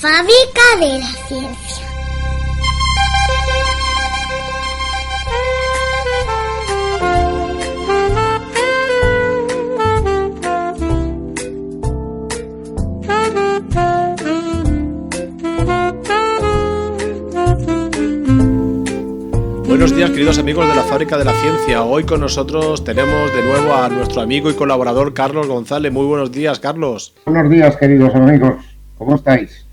fábrica de la ciencia. Buenos días, queridos amigos de la Fábrica de la Ciencia. Hoy con nosotros tenemos de nuevo a nuestro amigo y colaborador Carlos González. Muy buenos días, Carlos. Buenos días, queridos amigos. ¿Cómo estáis?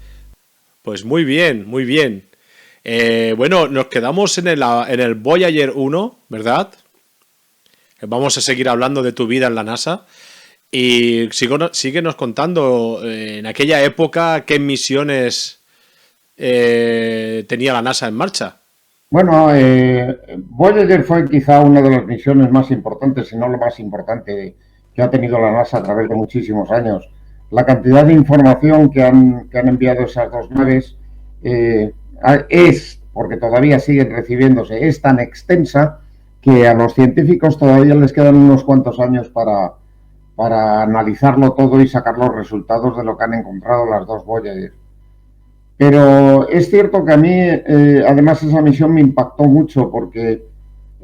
Pues muy bien, muy bien. Bueno, nos quedamos en el Voyager 1, ¿verdad? Vamos a seguir hablando de tu vida en la NASA. Y síguenos contando en aquella época qué misiones tenía la NASA en marcha. Bueno, Voyager fue quizá una de las misiones más importantes, si no lo más importante, que ha tenido la NASA a través de muchísimos años. La cantidad de información que han enviado esas dos naves porque todavía siguen recibiéndose, es tan extensa que a los científicos todavía les quedan unos cuantos años para analizarlo todo y sacar los resultados de lo que han encontrado las dos Voyager. Pero es cierto que a mí, además, esa misión me impactó mucho porque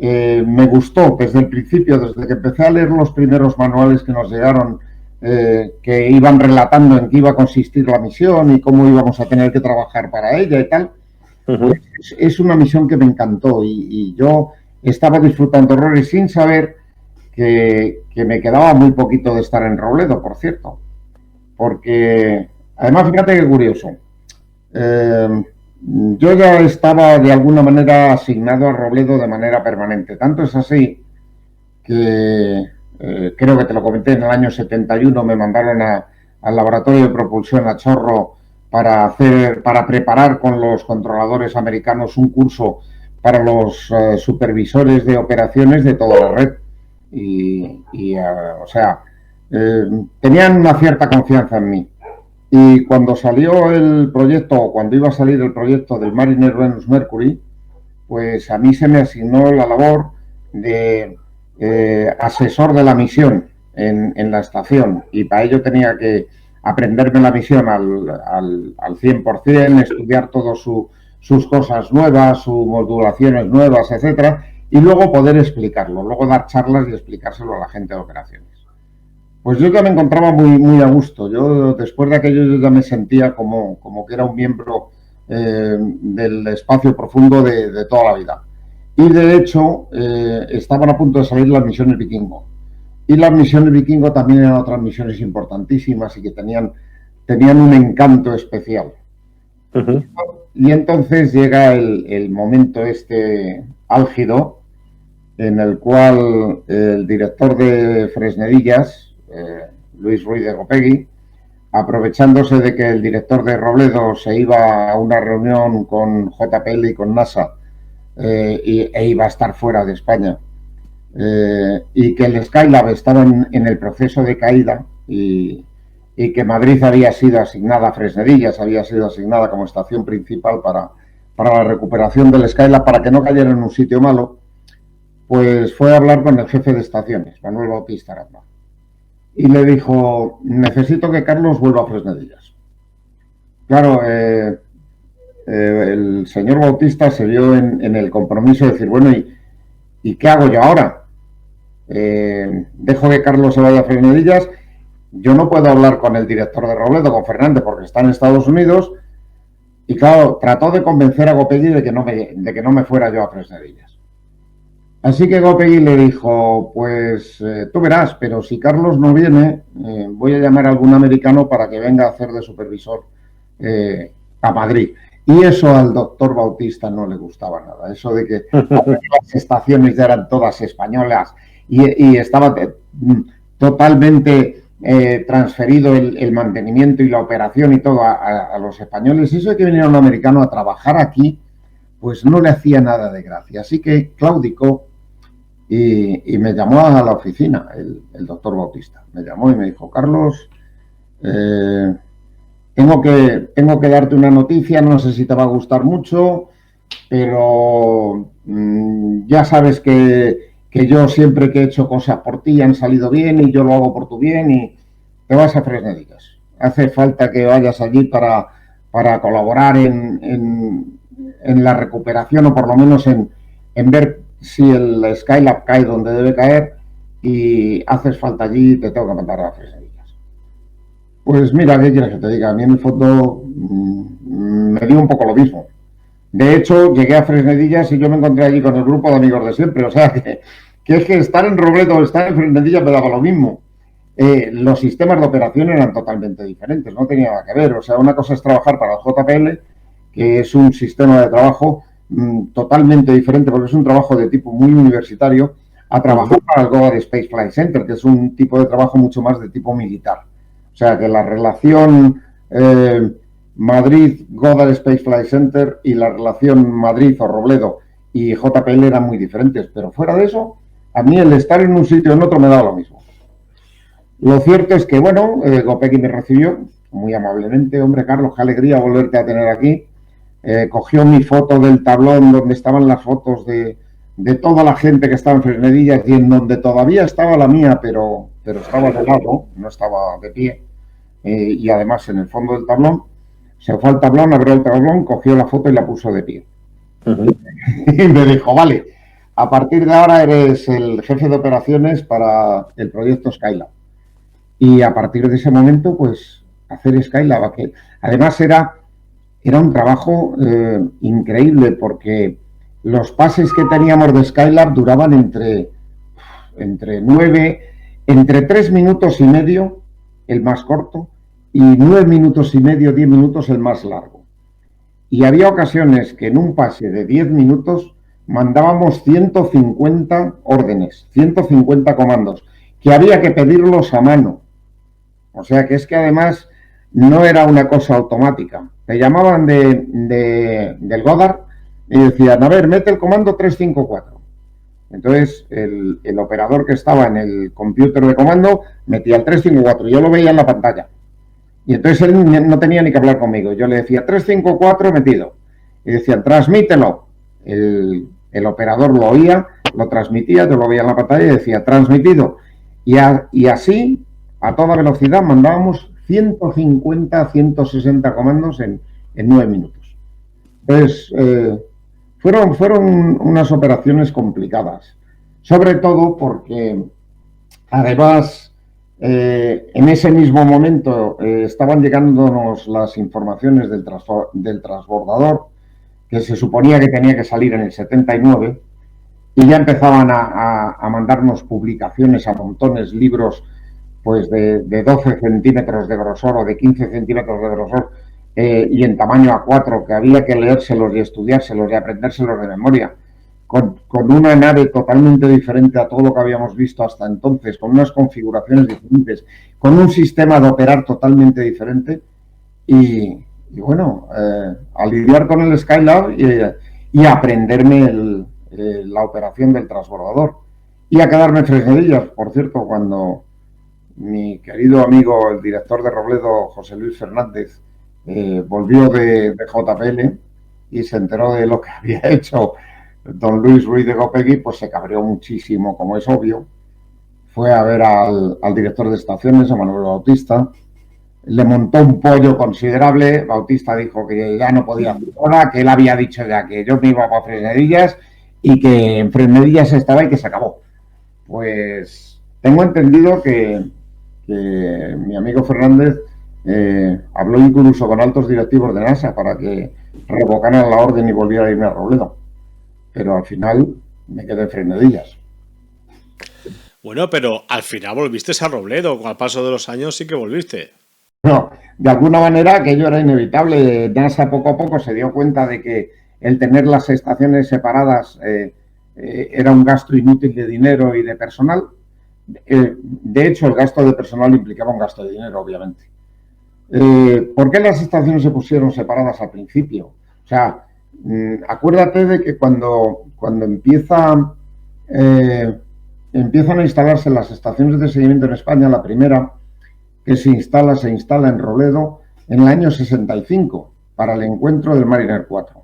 me gustó desde el principio, desde que empecé a leer los primeros manuales que nos llegaron, que iban relatando en qué iba a consistir la misión y cómo íbamos a tener que trabajar para ella y tal. Uh-huh. Es una misión que me encantó y yo estaba disfrutando horrores sin saber que me quedaba muy poquito de estar en Robledo, por cierto. Porque, además, fíjate qué curioso. Yo ya estaba de alguna manera asignado a Robledo de manera permanente. Tanto es así que creo que te lo comenté, en el año 71 me mandaron al laboratorio de propulsión a Chorro para preparar con los controladores americanos un curso para los supervisores de operaciones de toda la red. Tenían una cierta confianza en mí. Y cuando salió el proyecto, cuando iba a salir el proyecto del Mariner Venus Mercury, pues a mí se me asignó la labor de asesor de la misión en la estación. Y para ello tenía que aprenderme la misión al 100%, estudiar todas sus cosas nuevas, sus modulaciones nuevas, etcétera, y luego poder explicarlo, luego dar charlas y explicárselo a la gente de operaciones. Pues yo ya me encontraba muy, muy a gusto. Yo, después de aquello, yo ya me sentía como que era un miembro del espacio profundo de toda la vida. Y de hecho, estaban a punto de salir las misiones Vikingo. Y las misiones Vikingo también eran otras misiones importantísimas y que tenían un encanto especial. Uh-huh. Y entonces llega el momento álgido en el cual el director de Fresnedillas, Luis Ruiz de Gopegui, aprovechándose de que el director de Robledo se iba a una reunión con JPL y con NASA e iba a estar fuera de España, y que el Skylab estaba en el proceso de caída y que Madrid había sido asignada a Fresnedillas, había sido asignada como estación principal para la recuperación del Skylab, para que no cayera en un sitio malo, pues fue a hablar con el jefe de estaciones, Manuel Bautista Aranda. Y le dijo: necesito que Carlos vuelva a Fresnedillas. Claro, el señor Bautista se vio en el compromiso de decir: bueno, ¿y qué hago yo ahora? ¿Dejo que Carlos se vaya a Fresnedillas? Yo no puedo hablar con el director de Robledo, con Fernández, porque está en Estados Unidos. Y claro, trató de convencer a Gopegui de que no me fuera yo a Fresnedillas. Así que Gopegui le dijo: pues tú verás, pero si Carlos no viene, voy a llamar a algún americano para que venga a hacer de supervisor a Madrid. Y eso al doctor Bautista no le gustaba nada, eso de que las estaciones ya eran todas españolas y estaba totalmente transferido el mantenimiento y la operación y todo a los españoles. Eso de que viniera un americano a trabajar aquí, pues no le hacía nada de gracia. Así que claudicó y me llamó a la oficina, el doctor Bautista. Me llamó y me dijo: Carlos, tengo que darte una noticia, no sé si te va a gustar mucho, pero ya sabes que yo siempre que he hecho cosas por ti han salido bien y yo lo hago por tu bien y te vas a Fresnedillas. Hace falta que vayas allí para para colaborar en la recuperación o por lo menos en ver si el Skylab cae donde debe caer y haces falta allí y te tengo que mandar a Fresnedillas. Pues mira, ¿qué quieres que te diga? A mí en el fondo me dio un poco lo mismo. De hecho, llegué a Fresnedillas y yo me encontré allí con el grupo de amigos de siempre. O sea, que es que estar en Robledo o estar en Fresnedillas me daba lo mismo. Los sistemas de operación eran totalmente diferentes, no tenía nada que ver. O sea, una cosa es trabajar para el JPL, que es un sistema de trabajo totalmente diferente, porque es un trabajo de tipo muy universitario, a trabajar para el Goddard Space Flight Center, que es un tipo de trabajo mucho más de tipo militar. O sea, que la relación Madrid-Goddard Space Flight Center y la relación Madrid o Robledo y JPL eran muy diferentes, pero fuera de eso, a mí el estar en un sitio o en otro me daba lo mismo. Lo cierto es que, bueno, Gopegui me recibió muy amablemente. Hombre, Carlos, qué alegría volverte a tener aquí. Cogió mi foto del tablón donde estaban las fotos de toda la gente que estaba en Fresnedillas y en donde todavía estaba la mía, pero estaba de lado, no estaba de pie. Y además en el fondo del tablón, se fue al tablón, abrió el tablón, cogió la foto y la puso de pie. Y me dijo, vale, a partir de ahora eres el jefe de operaciones para el proyecto Skylab. Y a partir de ese momento, pues, hacer Skylab, que además era un trabajo increíble, porque los pases que teníamos de Skylab duraban entre 3 minutos y medio, el más corto, y 9 minutos y medio, 10 minutos, el más largo. Y había ocasiones que en un pase de 10 minutos mandábamos 150 órdenes, 150 comandos, que había que pedirlos a mano. O sea que es que además no era una cosa automática. Te llamaban del Goddard y decían, a ver, mete el comando 354. Entonces el operador que estaba en el computer de comando metía el 354, yo lo veía en la pantalla. Y entonces él no tenía ni que hablar conmigo. Yo le decía 354 metido. Y decían, transmítelo. El operador lo oía, lo transmitía, yo lo veía en la pantalla y decía, transmitido. Y así, a toda velocidad, mandábamos 150, 160 comandos en 9 minutos. Entonces, fueron unas operaciones complicadas. Sobre todo porque, además, en ese mismo momento estaban llegándonos las informaciones del transbordador, que se suponía que tenía que salir en el 79, y ya empezaban a mandarnos publicaciones a montones, libros pues de 12 centímetros de grosor o de 15 centímetros de grosor y en tamaño A4, que había que leérselos y estudiárselos y aprendérselos de memoria, con una nave totalmente diferente a todo lo que habíamos visto hasta entonces, con unas configuraciones diferentes, con un sistema de operar totalmente diferente. Y bueno, a lidiar con el Skylab y a aprenderme la operación del transbordador. Y a quedarme en Fresnedillas, por cierto, cuando mi querido amigo, el director de Robledo, José Luis Fernández, volvió de JPL y se enteró de lo que había hecho don Luis Ruiz de Gopegui, pues se cabreó muchísimo, como es obvio. Fue a ver al director de estaciones, a Manuel Bautista, le montó un pollo considerable. Bautista dijo que ya no podía hacer nada, que él había dicho ya que yo me iba para Fresnedillas y que en Fresnedillas estaba y que se acabó. Pues tengo entendido que mi amigo Fernández habló incluso con altos directivos de NASA para que revocaran la orden y volviera a irme a Robledo. Pero al final me quedé en Fresnedillas. Bueno, pero al final volviste a Robledo, con el paso de los años sí que volviste. No, de alguna manera aquello era inevitable. NASA poco a poco se dio cuenta de que el tener las estaciones separadas era un gasto inútil de dinero y de personal. De hecho, el gasto de personal implicaba un gasto de dinero, obviamente. ¿Por qué las estaciones se pusieron separadas al principio? O sea, acuérdate de que cuando empiezan a instalarse las estaciones de seguimiento en España, la primera que se instala en Robledo en el año 65 para el encuentro del Mariner 4.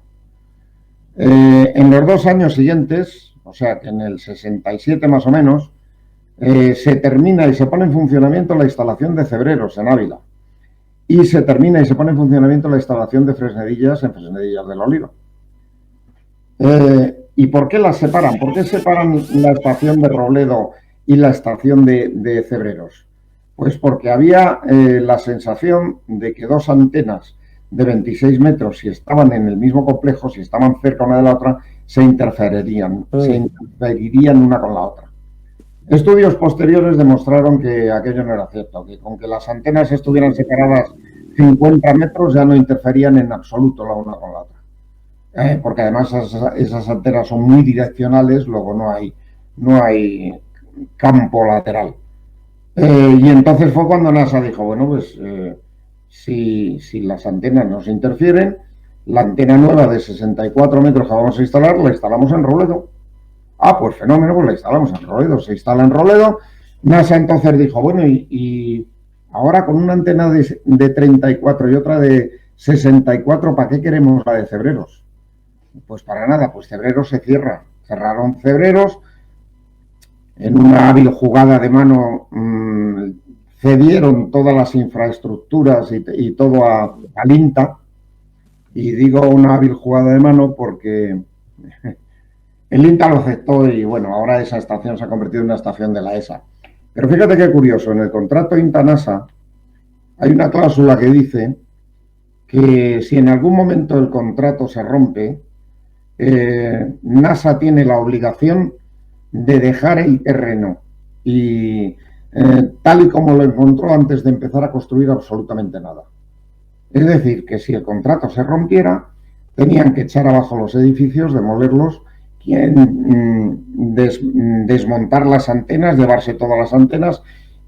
En los 2 años siguientes, o sea que en el 67 más o menos, se termina y se pone en funcionamiento la instalación de Cebreros en Ávila. y se termina y se pone en funcionamiento la instalación de Fresnedillas en Fresnedillas del Olivo. ¿Y por qué las separan? ¿Por qué separan la estación de Robledo y la estación de Cebreros? Pues porque había la sensación de que dos antenas de 26 metros, si estaban en el mismo complejo, si estaban cerca una de la otra, se interferirían una con la otra. Estudios posteriores demostraron que aquello no era cierto, que con que las antenas estuvieran separadas 50 metros ya no interferían en absoluto la una con la otra. Porque además esas antenas son muy direccionales, luego no hay campo lateral. Y entonces fue cuando NASA dijo, bueno, pues si las antenas no se interfieren, la antena nueva de 64 metros que vamos a instalar, la instalamos en Robledo. Ah, pues fenómeno, pues la instalamos en Robledo. Se instala en Robledo. NASA entonces dijo, bueno, y ahora con una antena de 34 y otra de 64, ¿para qué queremos la de Cebreros? Pues para nada, pues Cebreros se cierra. Cerraron Cebreros. En una hábil jugada de mano cedieron todas las infraestructuras y todo al INTA. Y digo una hábil jugada de mano porque el INTA lo aceptó y bueno, ahora esa estación se ha convertido en una estación de la ESA. Pero fíjate qué curioso, en el contrato INTA-NASA hay una cláusula que dice que si en algún momento el contrato se rompe, NASA tiene la obligación de dejar el terreno y tal y como lo encontró antes de empezar a construir absolutamente nada. Es decir, que si el contrato se rompiera, tenían que echar abajo los edificios, demolerlos, desmontar las antenas, llevarse todas las antenas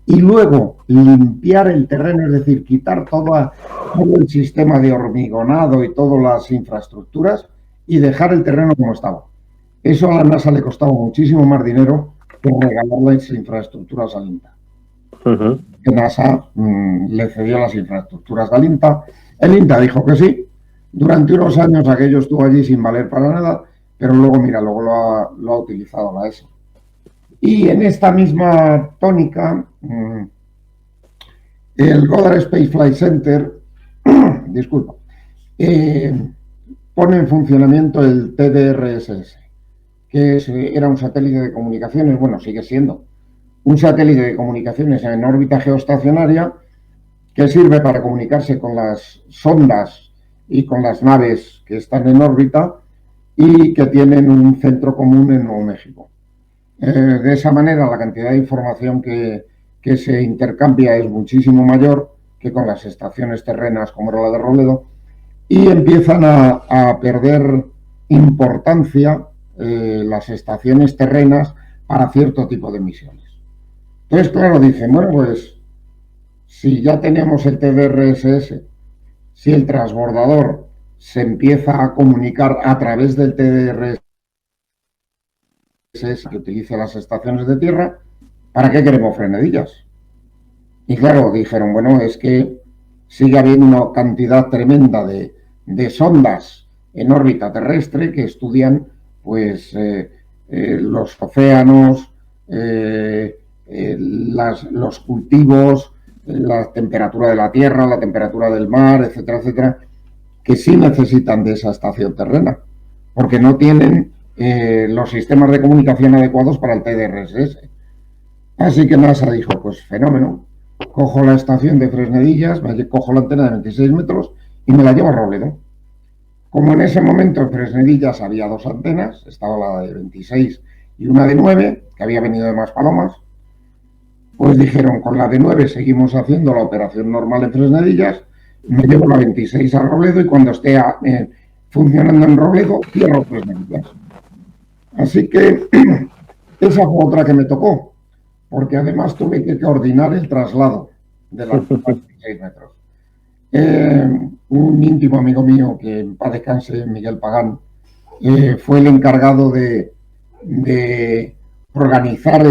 y luego limpiar el terreno, es decir, quitar todo el sistema de hormigonado y todas las infraestructuras y dejar el terreno como estaba. Eso a la NASA le costaba muchísimo más dinero que regalar las infraestructuras al INTA. Que NASA le cedió las infraestructuras al INTA. El INTA dijo que sí. Durante unos años aquello estuvo allí sin valer para nada, pero luego, mira, luego lo ha utilizado la ESA. Y en esta misma tónica, el Goddard Space Flight Center, disculpa, pone en funcionamiento el TDRSS, que era un satélite de comunicaciones, bueno, sigue siendo un satélite de comunicaciones en órbita geoestacionaria que sirve para comunicarse con las sondas y con las naves que están en órbita y que tienen un centro común en Nuevo México. De esa manera, la cantidad de información que se intercambia es muchísimo mayor que con las estaciones terrenas como era la de Robledo y empiezan a perder importancia las estaciones terrenas para cierto tipo de misiones. Entonces, claro, dicen, bueno, pues si ya tenemos el TDRSS, si el transbordador se empieza a comunicar a través del TDRSS que utiliza las estaciones de tierra, ¿para qué queremos Fresnedillas? Y claro, dijeron, bueno, es que sigue habiendo una cantidad tremenda de sondas en órbita terrestre que estudian pues los océanos, los cultivos, la temperatura de la tierra, la temperatura del mar, etcétera, etcétera, que sí necesitan de esa estación terrena, porque no tienen los sistemas de comunicación adecuados para el TDRSS. Así que NASA dijo, pues fenómeno, cojo la estación de Fresnedillas, cojo la antena de 26 metros y me la llevo a Robledo. Como en ese momento en Fresnedillas había dos antenas, estaba la de 26 y una de 9, que había venido de Maspalomas, pues dijeron, con la de 9 seguimos haciendo la operación normal en Fresnedillas, me llevo la 26 a Robledo y cuando esté funcionando en Robledo, cierro Fresnedillas. Así que esa fue otra que me tocó, porque además tuve que coordinar el traslado de las 26 metros. Un íntimo amigo mío, que en paz descanse, Miguel Pagán, fue el encargado de organizar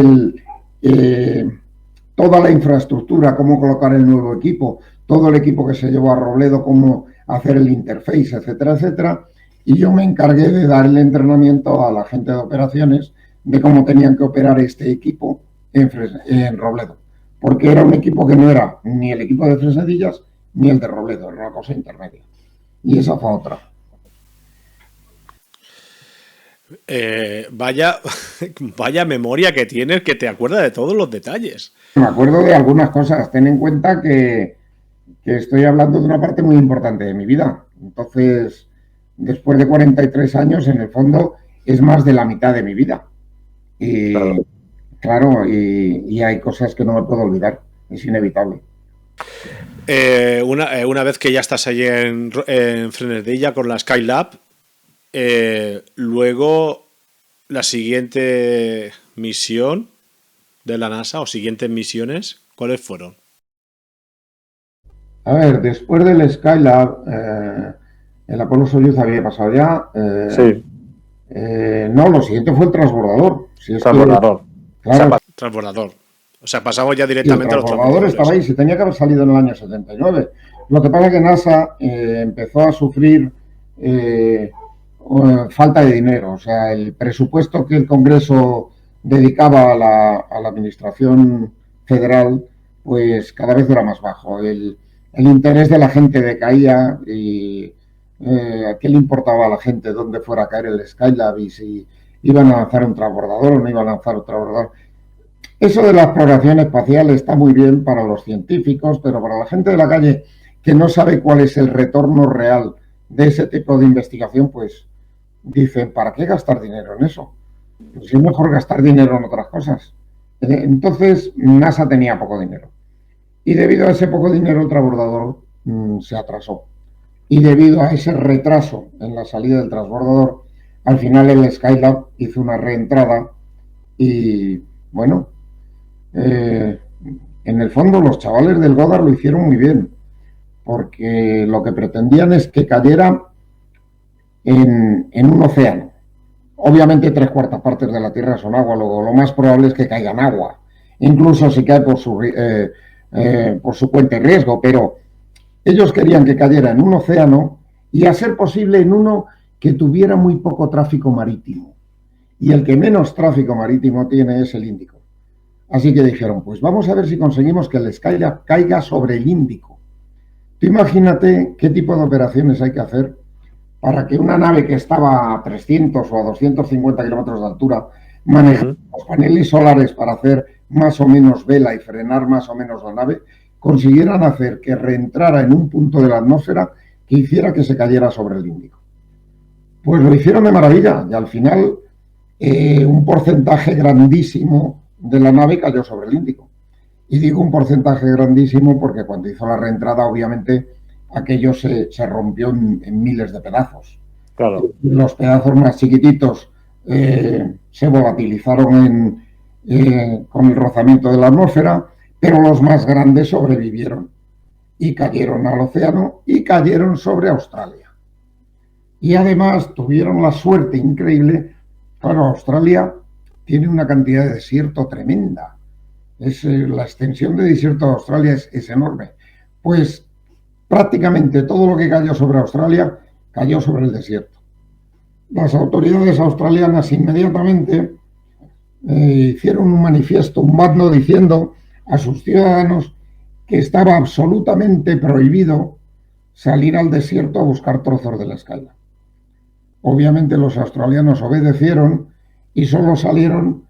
toda la infraestructura, cómo colocar el nuevo equipo, todo el equipo que se llevó a Robledo, cómo hacer el interface, etcétera, etcétera. Y yo me encargué de dar el entrenamiento a la gente de operaciones de cómo tenían que operar este equipo en Robledo. Porque era un equipo que no era ni el equipo de Fresnedillas miel de Robledo, era una cosa intermedia. Y esa fue otra. Vaya, vaya memoria que tienes, que te acuerdas de todos los detalles. Me acuerdo de algunas cosas. Ten en cuenta que estoy hablando de una parte muy importante de mi vida. Entonces, después de 43 años, en el fondo, es más de la mitad de mi vida. Y claro, y hay cosas que no me puedo olvidar. Es inevitable. Una vez que ya estás allí en Fresnedilla con la Skylab, luego la siguiente misión de la NASA o siguientes misiones, ¿cuáles fueron? A ver, después del Skylab, el Apolo Soyuz había pasado ya. Sí, No, lo siguiente fue el transbordador. Si es que, transbordador. claro, Transbordador. O sea, pasamos ya y el directamente a los transbordador estaba ahí, transbordadores. se tenía que haber salido en el año 79. Lo que pasa es que NASA empezó a sufrir falta de dinero. O sea, el presupuesto que el Congreso dedicaba a la administración federal, pues cada vez era más bajo. El interés de la gente decaía y a qué le importaba a la gente dónde fuera a caer el Skylab y si iban a lanzar un transbordador o no iban a lanzar un transbordador. Eso de la exploración espacial está muy bien para los científicos, pero para la gente de la calle que no sabe cuál es el retorno real de ese tipo de investigación, pues dicen, ¿para qué gastar dinero en eso? Pues es mejor gastar dinero en otras cosas. Entonces, NASA tenía poco dinero. Y debido a ese poco dinero, el transbordador se atrasó. Y debido a ese retraso en la salida del transbordador, al final el Skylab hizo una reentrada y, bueno, en el fondo los chavales del Goddard lo hicieron muy bien, porque lo que pretendían es que cayera en un océano. Obviamente 3/4 de la Tierra son agua, luego lo más probable es que caiga en agua, incluso si cae por su cuenta y riesgo, pero ellos querían que cayera en un océano y a ser posible en uno que tuviera muy poco tráfico marítimo. Y el que menos tráfico marítimo tiene es el Índico. Así que dijeron, pues vamos a ver si conseguimos que el Skylab caiga sobre el Índico. Tú imagínate qué tipo de operaciones hay que hacer para que una nave que estaba a 300 o a 250 kilómetros de altura manejara los paneles solares para hacer más o menos vela y frenar más o menos la nave, consiguieran hacer que reentrara en un punto de la atmósfera que hiciera que se cayera sobre el Índico. Pues lo hicieron de maravilla y al final un porcentaje grandísimo de la nave cayó sobre el Índico. Y digo un porcentaje grandísimo porque cuando hizo la reentrada, obviamente, aquello se rompió en miles de pedazos. Claro. Los pedazos más chiquititos se volatilizaron con el rozamiento de la atmósfera, pero los más grandes sobrevivieron y cayeron al océano y cayeron sobre Australia. Y además tuvieron la suerte increíble. Claro, Australia tiene una cantidad de desierto tremenda. La extensión de desierto de Australia es enorme. Pues prácticamente todo lo que cayó sobre Australia cayó sobre el desierto. Las autoridades australianas inmediatamente hicieron un manifiesto, un bando diciendo a sus ciudadanos que estaba absolutamente prohibido salir al desierto a buscar trozos de la Skylab. Obviamente los australianos obedecieron y solo salieron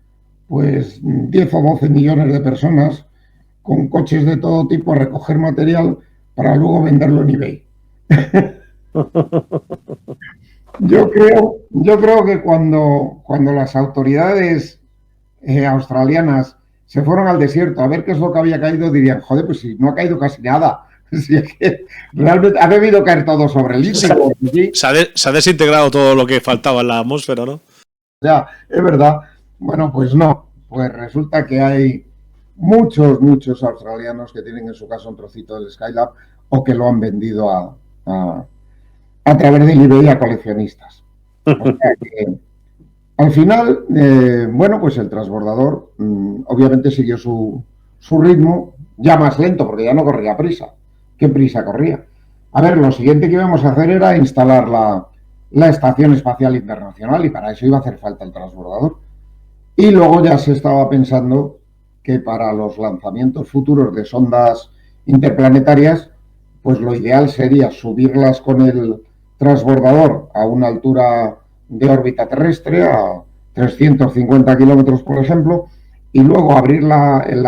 pues 10 o 12 millones de personas con coches de todo tipo a recoger material para luego venderlo en eBay. Yo creo que cuando las autoridades australianas se fueron al desierto a ver qué es lo que había caído, dirían, joder, pues si no ha caído casi nada. Si es que realmente ha debido caer todo sobre el Índico. Se ha desintegrado todo lo que faltaba en la atmósfera, ¿no? Ya, es verdad. Bueno, pues no. Pues resulta que hay muchos australianos que tienen en su casa un trocito del Skylab o que lo han vendido a través del eBay a coleccionistas. O sea que, al final, bueno, pues el transbordador obviamente siguió su ritmo, ya más lento, porque ya no corría prisa. ¿Qué prisa corría? A ver, lo siguiente que íbamos a hacer era instalar la Estación Espacial Internacional y para eso iba a hacer falta el transbordador. Y luego ya se estaba pensando que para los lanzamientos futuros de sondas interplanetarias, pues lo ideal sería subirlas con el transbordador a una altura de órbita terrestre, a 350 kilómetros, por ejemplo, y luego abrirla en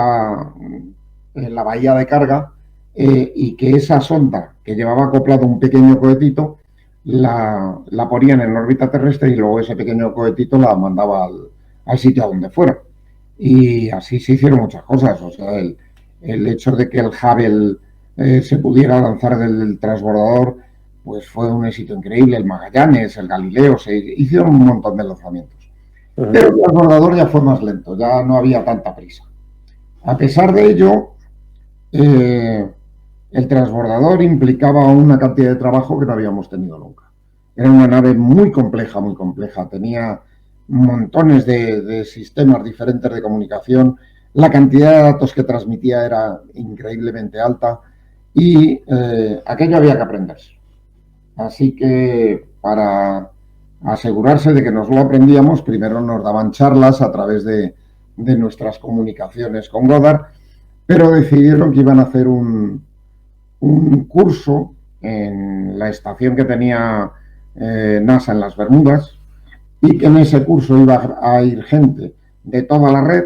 la bahía de carga y que esa sonda que llevaba acoplado un pequeño cohetito la ponían en órbita terrestre y luego ese pequeño cohetito la mandaba al sitio a donde fuera. Y así se hicieron muchas cosas. O sea, el hecho de que el Hubble se pudiera lanzar del transbordador, pues fue un éxito increíble. El Magallanes, el Galileo, se hicieron un montón de lanzamientos. Pero el transbordador ya fue más lento, ya no había tanta prisa. A pesar de ello, el transbordador implicaba una cantidad de trabajo que no habíamos tenido nunca. Era una nave muy compleja, tenía montones de sistemas diferentes de comunicación, la cantidad de datos que transmitía era increíblemente alta y aquello había que aprenderse. Así que para asegurarse de que nos lo aprendíamos, primero nos daban charlas a través de nuestras comunicaciones con Goddard, pero decidieron que iban a hacer un curso en la estación que tenía NASA en las Bermudas y que en ese curso iba a ir gente de toda la red,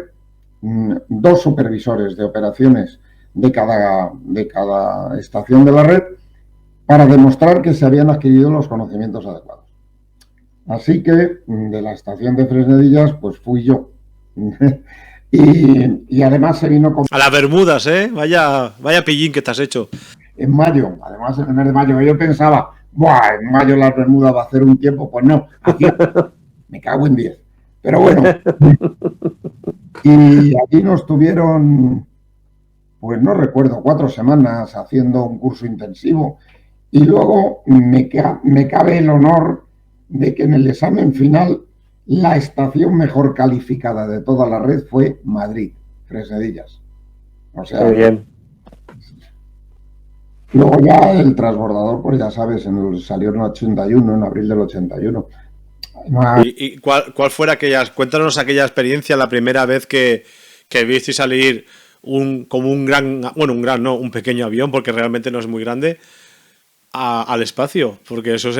2 supervisores de operaciones de cada estación de la red, para demostrar que se habían adquirido los conocimientos adecuados. Así que de la estación de Fresnedillas, pues fui yo. y además se vino con... A las Bermudas, ¿eh? Vaya pillín que te has hecho. En mayo, además en el mes de mayo, yo pensaba, ¡buah! En mayo las Bermudas va a hacer un tiempo, pues no, me cago en 10. Pero bueno, y allí nos tuvieron, pues no recuerdo, 4 semanas haciendo un curso intensivo y luego me cabe el honor de que en el examen final la estación mejor calificada de toda la red fue Madrid, Fresnedillas. O sea, muy bien. Luego ya el transbordador, pues ya sabes, salió en el 81, en abril del 81. ¿Y cuál fuera cuéntanos aquella experiencia, la primera vez que viste salir un pequeño avión, porque realmente no es muy grande, al espacio? Porque eso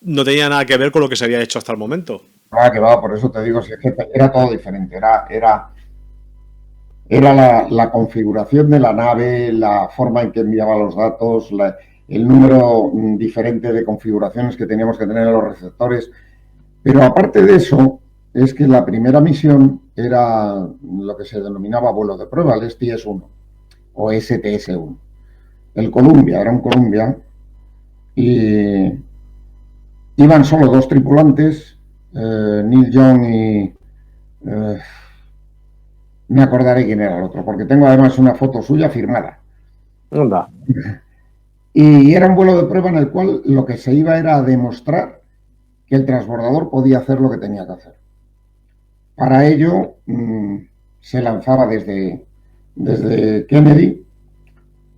no tenía nada que ver con lo que se había hecho hasta el momento. Que va, por eso te digo, si es que era todo diferente, era la configuración de la nave, la forma en que enviaba los datos, el número diferente de configuraciones que teníamos que tener en los receptores. Pero aparte de eso, es que la primera misión era lo que se denominaba vuelo de prueba, el STS-1 o STS-1. El Columbia, era un Columbia, y iban solo 2 tripulantes, Neil Young y... me acordaré quién era el otro, porque tengo además una foto suya firmada. Anda. Y era un vuelo de prueba en el cual lo que se iba era a demostrar que el transbordador podía hacer lo que tenía que hacer. Para ello se lanzaba desde Kennedy.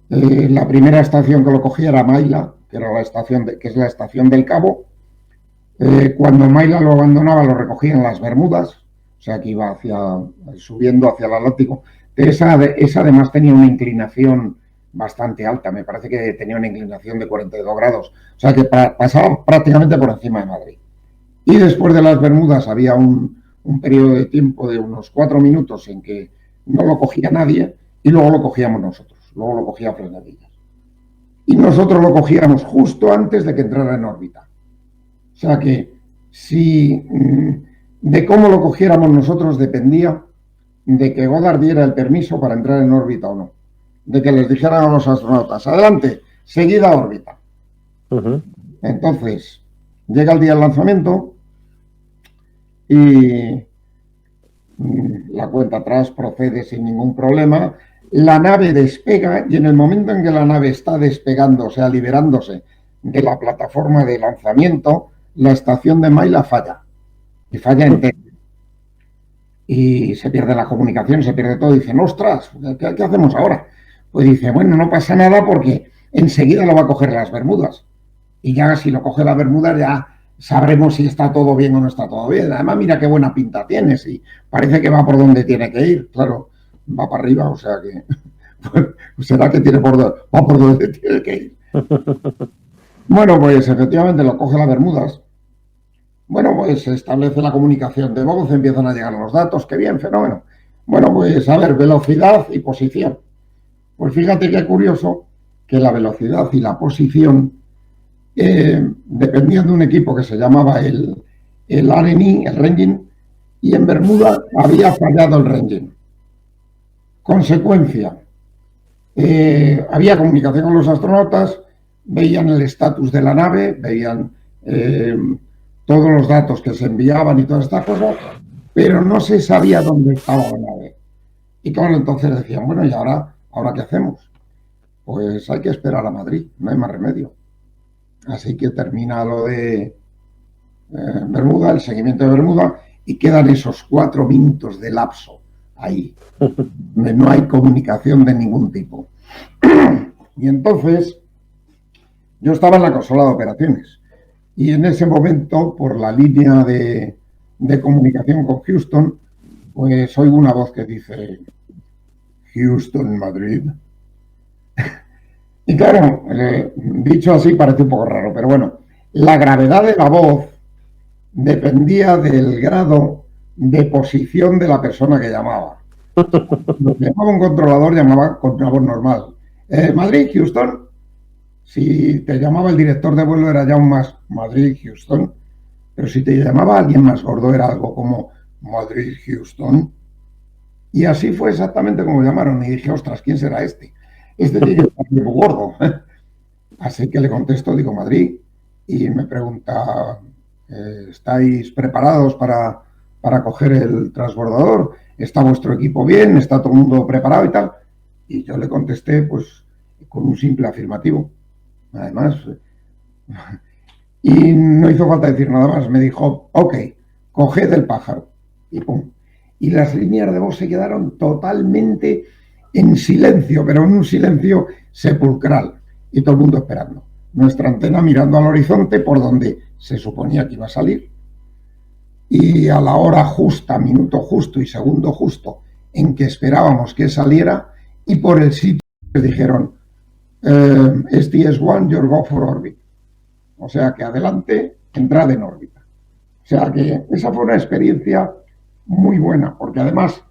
La primera estación que lo cogía era Maila, que es la estación del Cabo. Cuando Maila lo abandonaba, lo recogía en las Bermudas, o sea que iba subiendo hacia el Atlántico. Esa además tenía una inclinación bastante alta, me parece que tenía una inclinación de 42 grados, o sea que pasaba prácticamente por encima de Madrid. Y después de las Bermudas había un periodo de tiempo de unos 4 minutos en que no lo cogía nadie y luego lo cogíamos nosotros, luego lo cogía Fresnedillas. Y nosotros lo cogíamos justo antes de que entrara en órbita. O sea que si de cómo lo cogiéramos nosotros dependía de que Goddard diera el permiso para entrar en órbita o no. De que les dijeran a los astronautas, adelante, seguid a órbita. Entonces, llega el día del lanzamiento y la cuenta atrás procede sin ningún problema. La nave despega y en el momento en que la nave está despegando, o sea, liberándose de la plataforma de lanzamiento, la estación de Maila falla. Y falla entera. Y se pierde la comunicación, se pierde todo. Y dicen, ostras, ¿qué hacemos ahora? Pues dice, bueno, no pasa nada porque enseguida lo va a coger las Bermudas. Y ya si lo coge las Bermudas ya sabremos si está todo bien o no está todo bien. Además, mira qué buena pinta tiene, y parece que va por donde tiene que ir. Claro, va para arriba, o sea que pues será que va por donde tiene que ir. Bueno, pues efectivamente lo coge las Bermudas. Bueno, pues se establece la comunicación de voz, empiezan a llegar los datos, qué bien, fenómeno. Bueno, pues a ver, velocidad y posición. Pues fíjate qué curioso que la velocidad y la posición dependían de un equipo que se llamaba el RNI, el Ranging, y en Bermuda había fallado el Ranging. Consecuencia, había comunicación con los astronautas, veían el estatus de la nave, veían todos los datos que se enviaban y todas estas cosas, pero no se sabía dónde estaba la nave. Y claro, entonces decían, bueno, ¿y ahora qué hacemos? Pues hay que esperar a Madrid, no hay más remedio. Así que termina lo de Bermuda, el seguimiento de Bermuda, y quedan esos 4 minutos de lapso ahí, donde no hay comunicación de ningún tipo. Y entonces yo estaba en la consola de operaciones y en ese momento, por la línea de comunicación con Houston, pues oigo una voz que dice Houston, Madrid. Y claro, dicho así parece un poco raro, pero bueno, la gravedad de la voz dependía del grado de posición de la persona que llamaba. Llamaba un controlador, llamaba con una voz normal. Madrid, Houston. Si te llamaba el director de vuelo era ya un más Madrid, Houston. Pero si te llamaba alguien más gordo era algo como Madrid, Houston. Y así fue exactamente como llamaron. Y dije, ostras, ¿quién será este? Este tiene que estar muy gordo. Así que le contesto, digo Madrid. Y me pregunta, ¿estáis preparados para coger el transbordador? ¿Está vuestro equipo bien? ¿Está todo el mundo preparado y tal? Y yo le contesté, pues, con un simple afirmativo. Además, y no hizo falta decir nada más. Me dijo, ok, coged el pájaro. Y pum. Y las líneas de voz se quedaron totalmente en silencio, pero en un silencio sepulcral. Y todo el mundo esperando. Nuestra antena mirando al horizonte por donde se suponía que iba a salir. Y a la hora justa, minuto justo y segundo justo en que esperábamos que saliera, y por el sitio que dijeron, STS-1, your go for orbit. O sea que adelante, entrad en órbita. O sea que esa fue una experiencia muy buena, porque además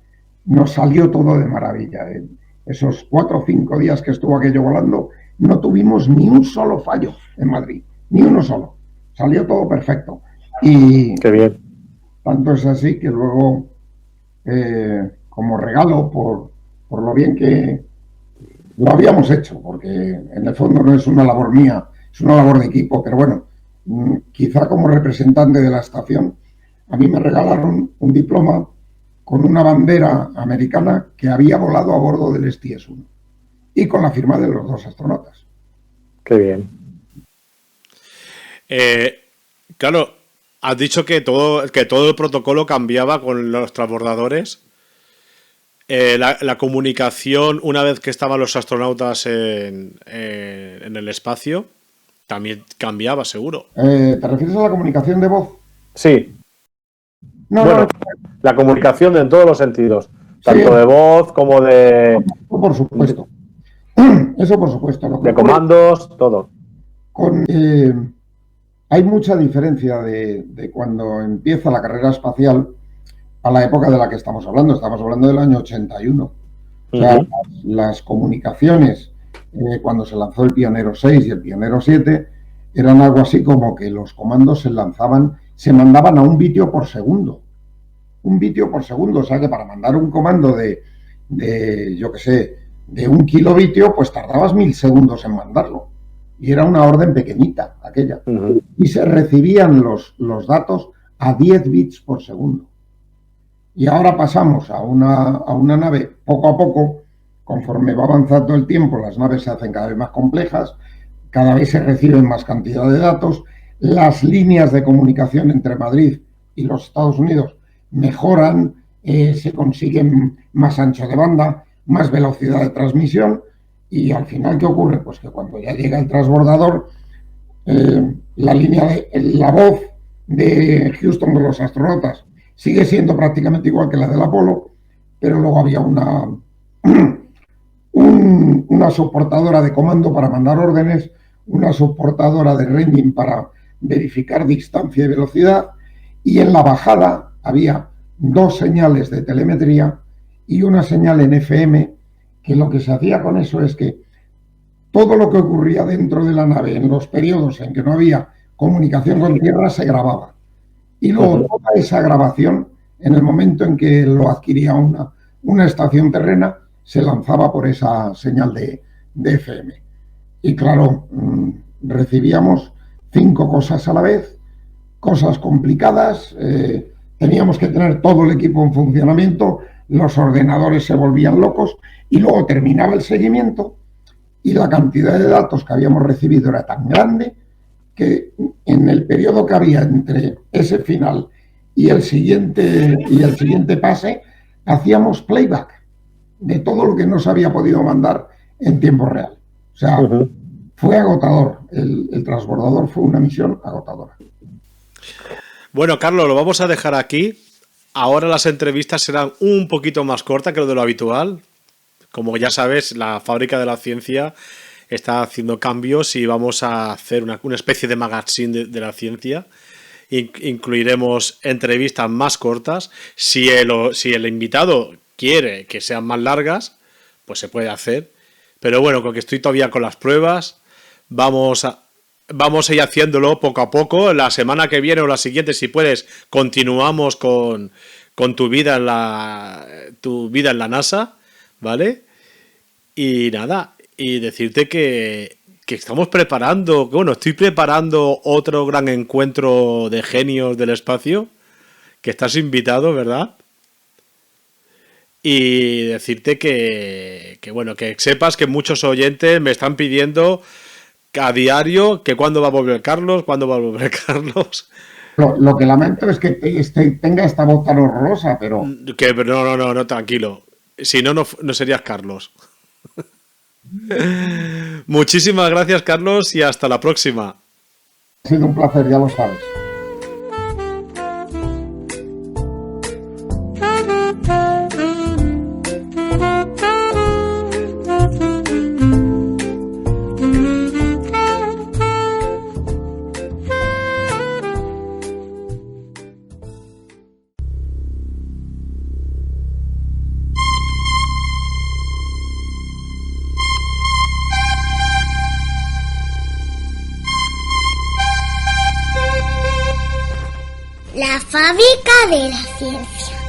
nos salió todo de maravilla. En esos 4 o 5 días que estuvo aquello volando, no tuvimos ni un solo fallo en Madrid, ni uno solo. Salió todo perfecto. Y qué bien. Tanto es así que luego, como regalo por lo bien que lo habíamos hecho, porque en el fondo no es una labor mía, es una labor de equipo, pero bueno, quizá como representante de la estación, a mí me regalaron un diploma con una bandera americana que había volado a bordo del STS-1 y con la firma de los 2 astronautas. Qué bien. Claro, has dicho que todo el protocolo cambiaba con los transbordadores. La comunicación, una vez que estaban los astronautas en el espacio, también cambiaba, seguro. ¿Te refieres a la comunicación de voz? Sí. No, bueno, no. La comunicación en todos los sentidos, tanto de voz como de... Por supuesto. Eso por supuesto. De comandos, todo. Hay mucha diferencia de cuando empieza la carrera espacial a la época de la que estamos hablando. Estamos hablando del año 81. O sea, las comunicaciones, cuando se lanzó el Pionero 6 y el Pionero 7, eran algo así como que los comandos se mandaban a 1 bitio por segundo. 1 bitio por segundo. O sea que para mandar un comando de yo qué sé, de 1 kilobitio, pues tardabas 1000 segundos en mandarlo. Y era una orden pequeñita, aquella. Y se recibían los datos a 10 bits por segundo. Y ahora pasamos a una nave poco a poco, conforme va avanzando el tiempo, las naves se hacen cada vez más complejas, cada vez se reciben más cantidad de datos, las líneas de comunicación entre Madrid y los Estados Unidos mejoran, se consiguen más ancho de banda, más velocidad de transmisión, y al final, ¿qué ocurre? Pues que cuando ya llega el transbordador, la voz de Houston de los astronautas sigue siendo prácticamente igual que la del Apolo, pero luego había una soportadora de comando para mandar órdenes, una soportadora de ranging para verificar distancia y velocidad, y en la bajada había 2 señales de telemetría y una señal en FM, que lo que se hacía con eso es que todo lo que ocurría dentro de la nave en los periodos en que no había comunicación con tierra se grababa. Y luego toda esa grabación, en el momento en que lo adquiría una estación terrena, se lanzaba por esa señal de FM. Y claro, recibíamos 5 cosas a la vez, cosas complicadas, teníamos que tener todo el equipo en funcionamiento, los ordenadores se volvían locos y luego terminaba el seguimiento y la cantidad de datos que habíamos recibido era tan grande que en el periodo que había entre ese final y el siguiente pase, hacíamos playback de todo lo que no se había podido mandar en tiempo real. O sea, fue agotador. El transbordador fue una misión agotadora. Bueno, Carlos, lo vamos a dejar aquí. Ahora las entrevistas serán un poquito más cortas que lo de lo habitual. Como ya sabes, la Fábrica de la Ciencia está haciendo cambios y vamos a hacer una especie de magazine de la ciencia. Incluiremos entrevistas más cortas. Si el invitado quiere que sean más largas, pues se puede hacer. Pero bueno, con que estoy todavía con las pruebas, vamos a ir haciéndolo poco a poco. La semana que viene o la siguiente, si puedes, continuamos con tu vida en la NASA, ¿vale? Y nada, y decirte que estamos preparando, estoy preparando otro gran encuentro de genios del espacio, que estás invitado, ¿verdad? Y decirte que sepas que muchos oyentes me están pidiendo a diario que cuándo va a volver Carlos. Lo que lamento es que tenga esta voz tan horrorosa, pero... No, tranquilo. Si no, no serías Carlos. Muchísimas gracias, Carlos, y hasta la próxima. Ha sido un placer, ya lo sabes. La Fábrica de la Ciencia.